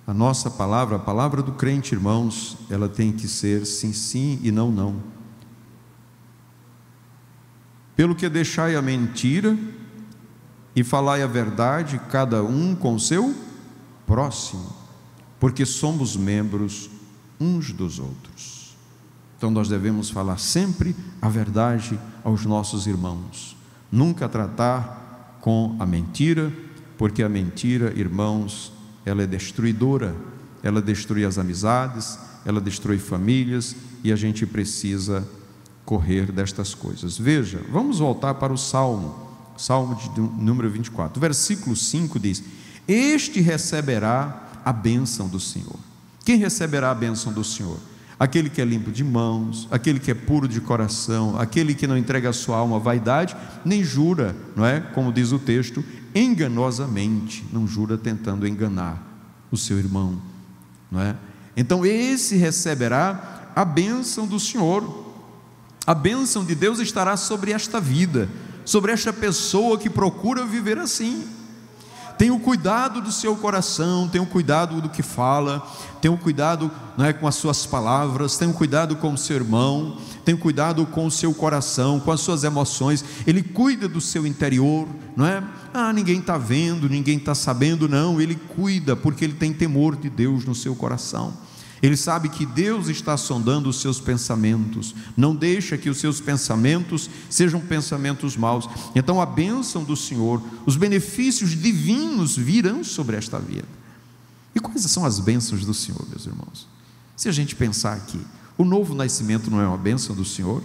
A nossa palavra, a palavra do crente, irmãos, ela tem que ser sim, sim e não, não. Pelo que deixai a mentira e falai a verdade, cada um com o seu próximo, porque somos membros uns dos outros. Então nós devemos falar sempre a verdade aos nossos irmãos, nunca tratar com a mentira, porque a mentira, irmãos, ela é destruidora, ela destrói as amizades, ela destrói famílias, e a gente precisa correr destas coisas. Veja, vamos voltar para o Salmo de número 24, versículo 5 diz: este receberá a bênção do Senhor. Quem receberá a bênção do Senhor? Aquele que é limpo de mãos, aquele que é puro de coração, aquele que não entrega a sua alma à vaidade, nem jura, como diz o texto, enganosamente, não jura tentando enganar o seu irmão, Então esse receberá a bênção do Senhor. A bênção de Deus estará sobre esta vida, sobre esta pessoa que procura viver assim. Tenha o cuidado do seu coração, tenha o cuidado do que fala, tenha o cuidado com as suas palavras, tenha o cuidado com o seu irmão, tenha o cuidado com o seu coração, com as suas emoções. Ele cuida do seu interior, ninguém está vendo, ninguém está sabendo, não, ele cuida, porque ele tem temor de Deus no seu coração. Ele sabe que Deus está sondando os seus pensamentos, não deixa que os seus pensamentos sejam pensamentos maus. Então a bênção do Senhor, os benefícios divinos virão sobre esta vida. E quais são as bênçãos do Senhor, meus irmãos? Se a gente pensar aqui, o novo nascimento não é uma bênção do Senhor?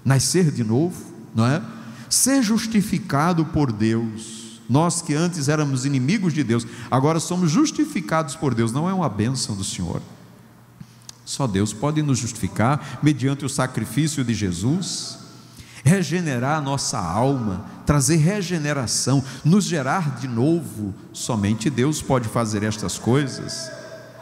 Nascer de novo, não é? Ser justificado por Deus. Nós que antes éramos inimigos de Deus, agora somos justificados por Deus, não é uma bênção do Senhor? Só Deus pode nos justificar mediante o sacrifício de Jesus. regenerar a nossa alma, trazer regeneração, nos gerar de novo. Somente Deus pode fazer estas coisas.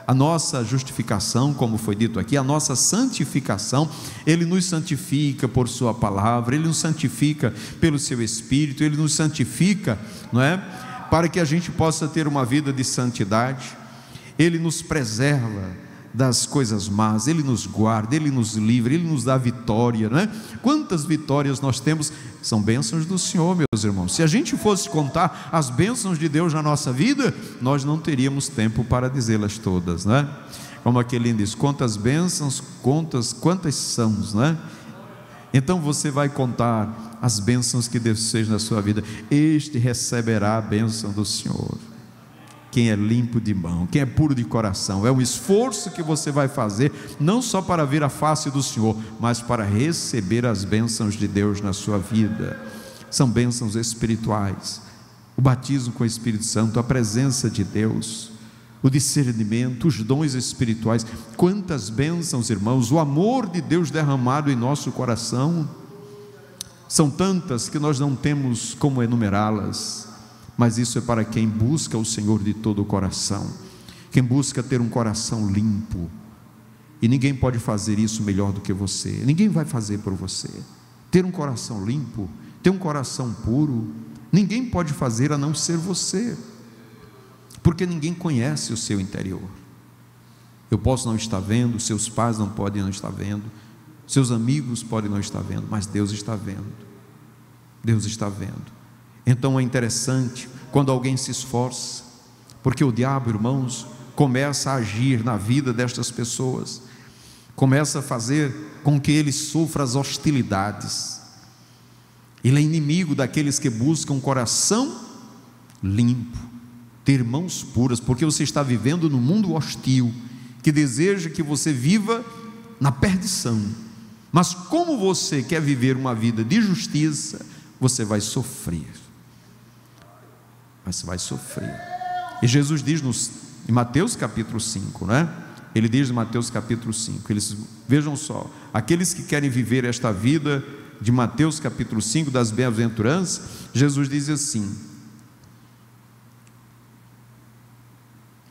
A nossa justificação, como foi dito aqui, a nossa santificação, Ele nos santifica por Sua palavra, Ele nos santifica pelo Seu Espírito, Ele nos santifica, não é? Para que a gente possa ter uma vida de santidade. Ele nos preserva das coisas más, Ele nos guarda, Ele nos livra, Ele nos dá vitória, não é? Quantas vitórias nós temos, são bênçãos do Senhor, meus irmãos. Se a gente fosse contar as bênçãos de Deus na nossa vida, nós não teríamos tempo para dizê-las todas, não é? Como aquele diz, quantas bênçãos, quantas são, não é? Então você vai contar as bênçãos que Deus fez na sua vida. Este receberá a bênção do Senhor. Quem é limpo de mão, quem é puro de coração, é um esforço que você vai fazer, não só para ver a face do Senhor, mas para receber as bênçãos de Deus na sua vida. São bênçãos espirituais, o batismo com o Espírito Santo, a presença de Deus, o discernimento, os dons espirituais. Quantas bênçãos, irmãos, o amor de Deus derramado em nosso coração, são tantas que nós não temos como enumerá-las. Mas isso é para quem busca o Senhor de todo o coração, quem busca ter um coração limpo. E ninguém pode fazer isso melhor do que você, ninguém vai fazer por você. Ter um coração limpo, ter um coração puro, ninguém pode fazer a não ser você, porque ninguém conhece o seu interior. Eu posso não estar vendo, seus pais não podem não estar vendo, seus amigos podem não estar vendo, mas Deus está vendo. Deus está vendo. Então é interessante quando alguém se esforça, porque o diabo, irmãos, começa a agir na vida destas pessoas, começa a fazer com que ele sofra as hostilidades. Ele é inimigo daqueles que buscam um coração limpo, ter mãos puras, porque você está vivendo num mundo hostil, que deseja que você viva na perdição. Mas como você quer viver uma vida de justiça, você vai sofrer. Mas você vai sofrer. E Jesus diz em Mateus capítulo 5, né? Ele diz em Mateus capítulo 5, vejam só, aqueles que querem viver esta vida de Mateus capítulo 5, das bem-aventuranças, Jesus diz assim: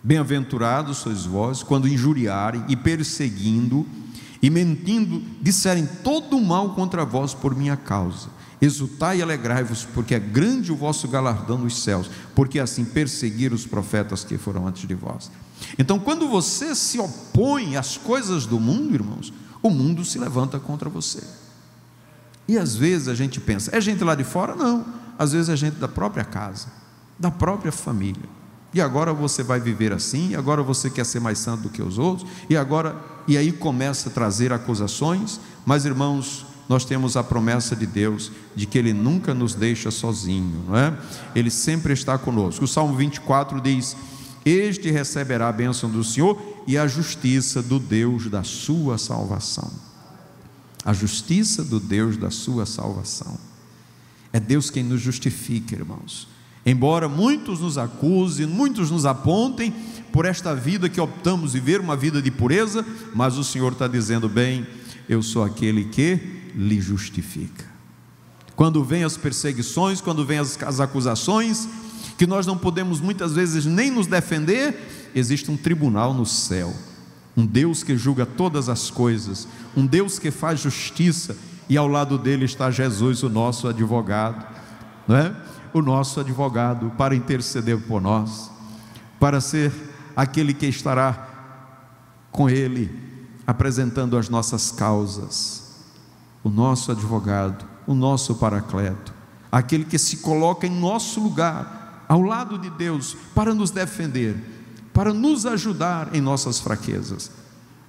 bem-aventurados sois vós, quando injuriarem e perseguindo e mentindo, disserem todo o mal contra vós por minha causa. Exultai e alegrai-vos, porque é grande o vosso galardão nos céus, porque assim perseguiram os profetas que foram antes de vós. Então, quando você se opõe às coisas do mundo, irmãos, o mundo se levanta contra você. E às vezes a gente pensa, é gente lá de fora? Não, às vezes é gente da própria casa, da própria família. E agora você vai viver assim, e agora você quer ser mais santo do que os outros, e aí começa a trazer acusações. Mas, irmãos, nós temos a promessa de Deus, de que Ele nunca nos deixa sozinho, não é? Ele sempre está conosco. O Salmo 24 diz: este receberá a bênção do Senhor e a justiça do Deus da sua salvação. A justiça do Deus da sua salvação. É Deus quem nos justifica, irmãos. Embora muitos nos acusem, muitos nos apontem por esta vida que optamos viver, uma vida de pureza, mas o Senhor está dizendo: bem, eu sou aquele que lhe justifica. Quando vem as perseguições, quando vem as acusações, que nós não podemos muitas vezes nem nos defender, existe um tribunal no céu, um Deus que julga todas as coisas, um Deus que faz justiça, e ao lado dele está Jesus, o nosso advogado, não é? O nosso advogado, para interceder por nós, para ser aquele que estará com ele, apresentando as nossas causas. O nosso advogado, o nosso paracleto, aquele que se coloca em nosso lugar, ao lado de Deus, para nos defender, para nos ajudar em nossas fraquezas.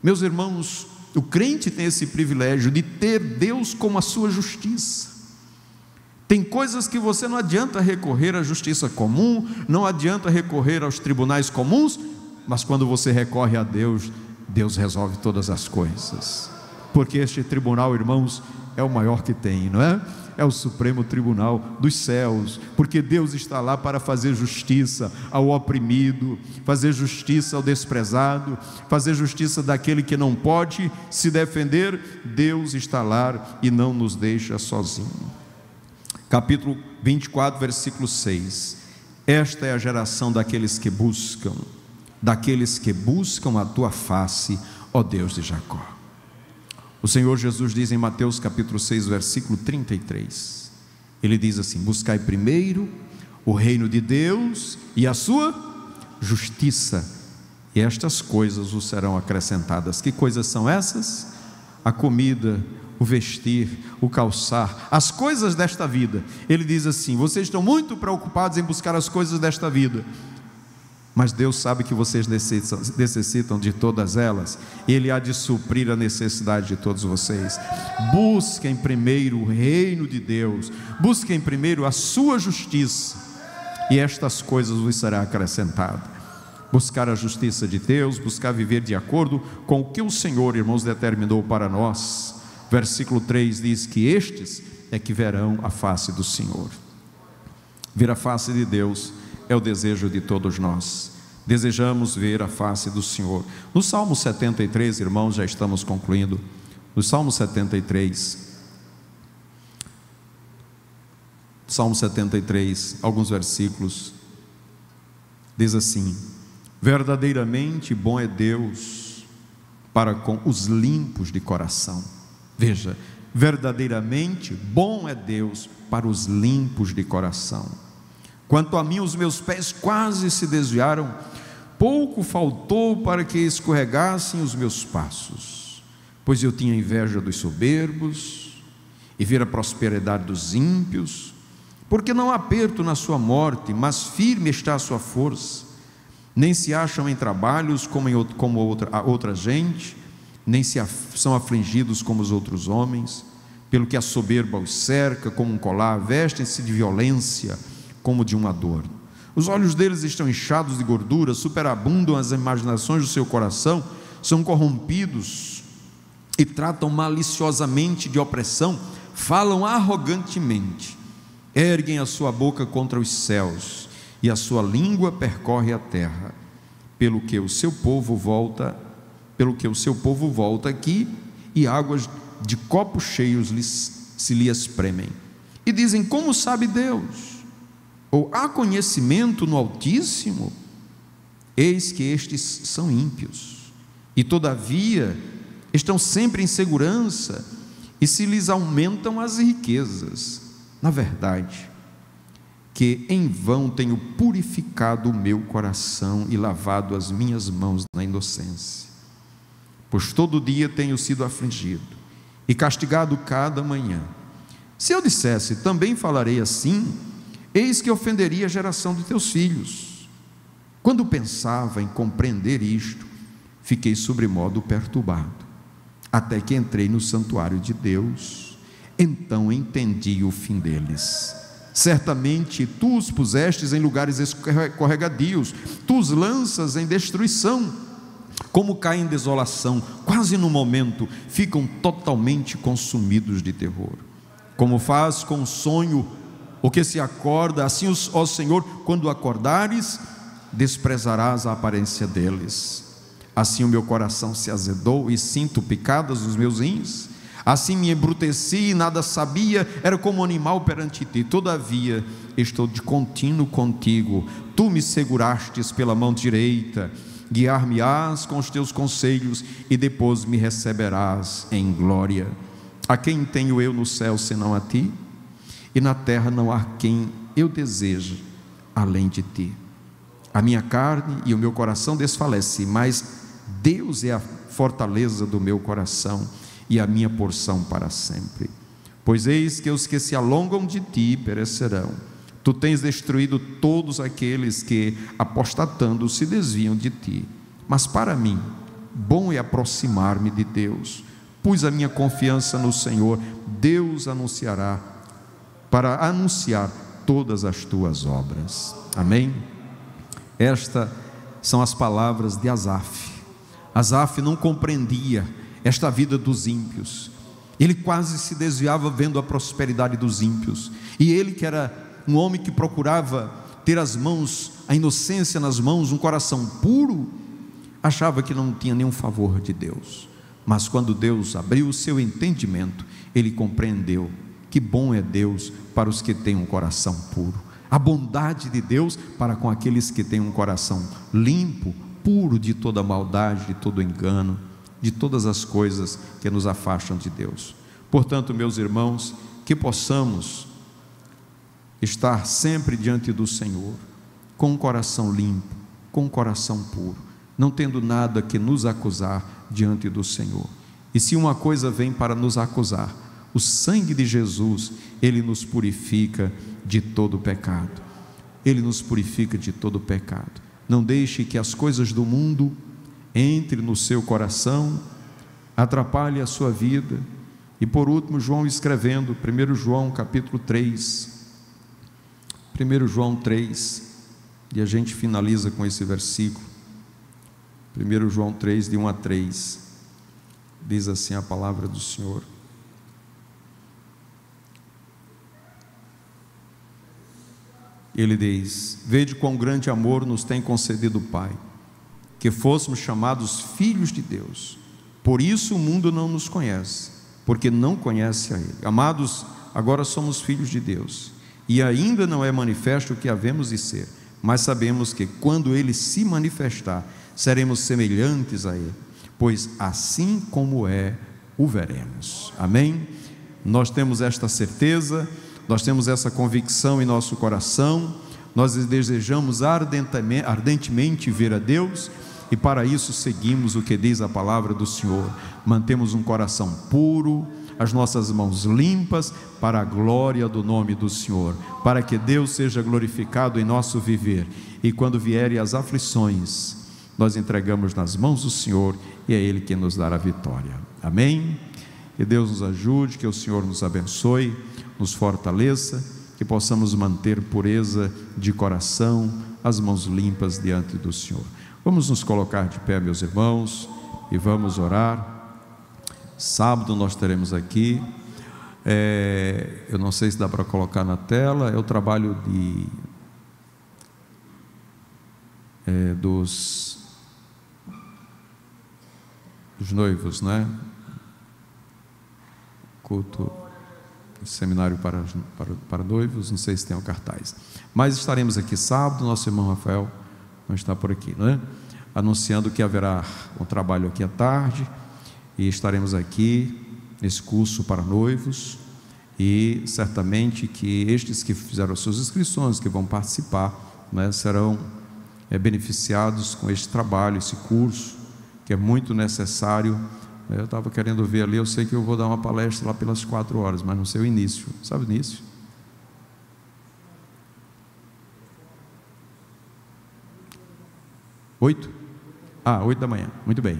Meus irmãos, o crente tem esse privilégio de ter Deus como a sua justiça. Tem coisas que você não adianta recorrer à justiça comum, não adianta recorrer aos tribunais comuns, mas quando você recorre a Deus, Deus resolve todas as coisas. Porque este tribunal, irmãos, é o maior que tem, não é? É o Supremo Tribunal dos céus, porque Deus está lá para fazer justiça ao oprimido, fazer justiça ao desprezado, fazer justiça daquele que não pode se defender. Deus está lá e não nos deixa sozinho. Capítulo 24, versículo 6. Esta é a geração daqueles que buscam a tua face, ó Deus de Jacó. O Senhor Jesus diz em Mateus capítulo 6, versículo 33, Ele diz assim: buscai primeiro o reino de Deus e a sua justiça, e estas coisas vos serão acrescentadas. Que coisas são essas? A comida, o vestir, o calçar, as coisas desta vida. Ele diz assim: vocês estão muito preocupados em buscar as coisas desta vida, mas Deus sabe que vocês necessitam de todas elas. Ele há de suprir a necessidade de todos vocês. Busquem primeiro o reino de Deus, busquem primeiro a sua justiça, e estas coisas vos serão acrescentadas. Buscar a justiça de Deus, buscar viver de acordo com o que o Senhor, irmãos, determinou para nós. Versículo 3 diz que estes é que verão a face do Senhor. Ver a face de Deus é o desejo de todos nós. Desejamos ver a face do Senhor. No Salmo 73, irmãos, já estamos concluindo. No Salmo 73, alguns versículos, diz assim: verdadeiramente bom é Deus para com os limpos de coração. Veja, verdadeiramente bom é Deus para os limpos de coração. Quanto a mim, os meus pés quase se desviaram, pouco faltou para que escorregassem os meus passos, pois eu tinha inveja dos soberbos e vira a prosperidade dos ímpios, porque não há aperto na sua morte, mas firme está a sua força. Nem se acham em trabalhos como outra gente, nem são afligidos como os outros homens. Pelo que a soberba os cerca como um colar, vestem-se de violência como de um adorno. Os olhos deles estão inchados de gordura, superabundam as imaginações do seu coração, são corrompidos e tratam maliciosamente de opressão, falam arrogantemente, erguem a sua boca contra os céus, e a sua língua percorre a terra, pelo que o seu povo volta aqui, e águas de copos cheios se lhe espremem. E dizem: como sabe Deus? Ou há conhecimento no Altíssimo? Eis que estes são ímpios, e todavia estão sempre em segurança, e se lhes aumentam as riquezas. Na verdade, que em vão tenho purificado o meu coração e lavado as minhas mãos na inocência, pois todo dia tenho sido afligido e castigado cada manhã. Se eu dissesse: também falarei assim, eis que ofenderia a geração de teus filhos. Quando pensava em compreender isto, fiquei sobremodo perturbado, até que entrei no santuário de Deus. Então entendi o fim deles. Certamente tu os pusestes em lugares escorregadios, tu os lanças em destruição, como caem em desolação, quase no momento ficam totalmente consumidos de terror. Como faz com o sonho o que se acorda, assim, ó Senhor, quando acordares, desprezarás a aparência deles. Assim o meu coração se azedou e sinto picadas nos meus rins. Assim me embruteci e nada sabia, era como animal perante ti. Todavia estou de contínuo contigo, tu me segurastes pela mão direita, guiar-me-ás com os teus conselhos, e depois me receberás em glória. A quem tenho eu no céu senão a ti? E na terra não há quem eu deseje além de ti. A minha carne e o meu coração desfalecem, mas Deus é a fortaleza do meu coração e a minha porção para sempre. Pois eis que os que se alongam de ti perecerão. Tu tens destruído todos aqueles que, apostatando, se desviam de ti. Mas para mim, bom é aproximar-me de Deus. Pus a minha confiança no Senhor. Deus anunciará, para anunciar todas as tuas obras. Amém? Estas são as palavras de Asaf. Asaf não compreendia esta vida dos ímpios, Ele quase se desviava vendo a prosperidade dos ímpios. E ele, que era um homem que procurava ter as mãos, a inocência nas mãos, um coração puro, achava que não tinha nenhum favor de Deus. Mas quando Deus abriu o seu entendimento, ele compreendeu que bom é Deus para os que têm um coração puro. A bondade de Deus para com aqueles que têm um coração limpo, puro de toda maldade, de todo engano, de todas as coisas que nos afastam de Deus. Portanto, meus irmãos, que possamos estar sempre diante do Senhor, com um coração limpo, com um coração puro, não tendo nada que nos acusar diante do Senhor. E se uma coisa vem para nos acusar, o sangue de Jesus, ele nos purifica de todo pecado. Ele nos purifica de todo pecado. Não deixe que as coisas do mundo entre no seu coração, atrapalhe a sua vida. E por último, João escrevendo, 1 João capítulo 3, 1 João 3, e a gente finaliza com esse versículo, 1 João 3, de 1 a 3, diz assim a palavra do Senhor: ele diz: vede quão grande amor nos tem concedido o Pai, que fôssemos chamados filhos de Deus. Por isso o mundo não nos conhece, porque não conhece a Ele. Amados, agora somos filhos de Deus, e ainda não é manifesto o que havemos de ser, mas sabemos que quando Ele se manifestar, seremos semelhantes a Ele, pois assim como é, o veremos. Amém? Nós temos esta certeza, nós temos essa convicção em nosso coração, nós desejamos ardentemente ver a Deus, e para isso seguimos o que diz a palavra do Senhor. Mantemos um coração puro, as nossas mãos limpas, para a glória do nome do Senhor, para que Deus seja glorificado em nosso viver. E quando vierem as aflições, nós entregamos nas mãos do Senhor, e é Ele quem nos dará a vitória. Amém? Que Deus nos ajude, que o Senhor nos abençoe, nos fortaleça, que possamos manter pureza de coração, as mãos limpas diante do Senhor. Vamos nos colocar de pé, meus irmãos, e vamos orar. Sábado nós teremos aqui, eu não sei se dá para colocar na tela, é o trabalho dos noivos, né? Culto, seminário para noivos, não sei se tem o cartaz, mas estaremos aqui sábado. Nosso irmão Rafael não está por aqui, não é? Anunciando que haverá um trabalho aqui à tarde, e estaremos aqui nesse curso para noivos, e certamente que estes que fizeram as suas inscrições, que vão participar, né, serão beneficiados com este trabalho, esse curso, que é muito necessário. Eu estava querendo ver ali, eu sei que eu vou dar uma palestra lá pelas 4 horas, mas não sei o início. Sabe o início? 8? 8 da manhã, muito bem,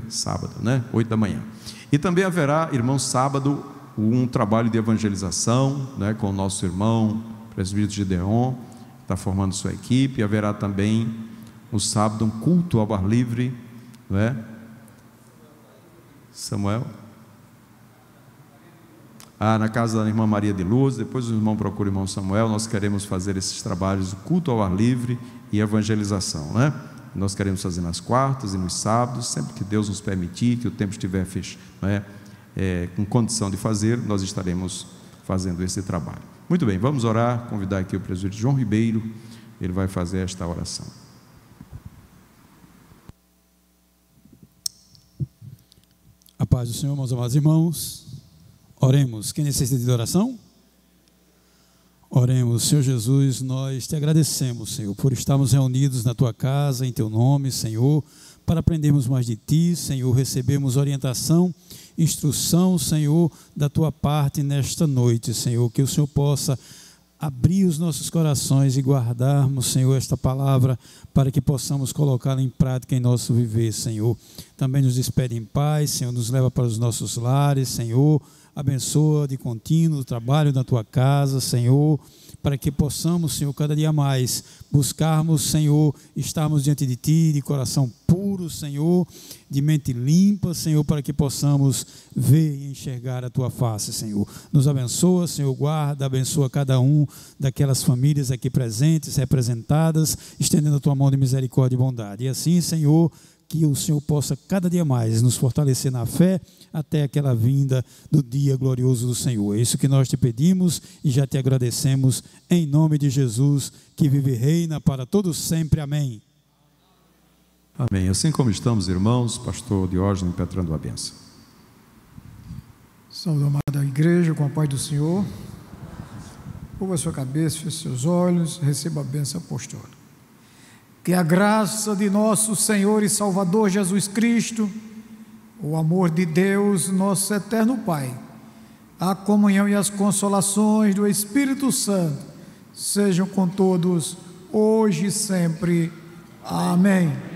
sábado, né? 8 da manhã. E também haverá, irmão, sábado, um trabalho de evangelização, né, com o nosso irmão, presbítero Gideon, que está formando sua equipe. E haverá também, no sábado, um culto ao ar livre, né? Samuel? Na casa da irmã Maria de Luz. Depois o irmão procura o irmão Samuel. Nós queremos fazer esses trabalhos de culto ao ar livre e evangelização, né? Nós queremos fazer nas quartas e nos sábados, sempre que Deus nos permitir, que o tempo estiver fechado, né, com condição de fazer, nós estaremos fazendo esse trabalho. Muito bem, vamos orar, convidar aqui o presbítero João Ribeiro, ele vai fazer esta oração. A paz do Senhor, meus amados irmãos. Oremos. Quem necessita de oração? Oremos. Senhor Jesus, nós te agradecemos, Senhor, por estarmos reunidos na tua casa, em teu nome, Senhor, para aprendermos mais de ti, Senhor, recebemos orientação, instrução, Senhor, da tua parte nesta noite, Senhor, que o Senhor possa abrir os nossos corações e guardarmos, Senhor, esta palavra, para que possamos colocá-la em prática em nosso viver, Senhor. Também nos despede em paz, Senhor, nos leva para os nossos lares, Senhor. Abençoa de contínuo o trabalho da tua casa, Senhor. para que possamos, Senhor, cada dia mais buscarmos, Senhor, estarmos diante de Ti, de coração puro, Senhor, de mente limpa, Senhor, para que possamos ver e enxergar a Tua face, Senhor. Nos abençoa, Senhor, guarda, abençoa cada um daquelas famílias aqui presentes, representadas, estendendo a Tua mão de misericórdia e bondade. E assim, Senhor, que o Senhor possa cada dia mais nos fortalecer na fé até aquela vinda do dia glorioso do Senhor. É isso que nós te pedimos e já te agradecemos em nome de Jesus, que vive e reina para todos sempre. Amém. Amém. Assim como estamos, irmãos, pastor Diógenes impetrando a bênção. Saúde, amada igreja, com a paz do Senhor. Curva a sua cabeça, feche seus olhos, receba a bênção apostólica. Que a graça de nosso Senhor e Salvador Jesus Cristo, o amor de Deus, nosso eterno Pai, a comunhão e as consolações do Espírito Santo sejam com todos, hoje e sempre. Amém.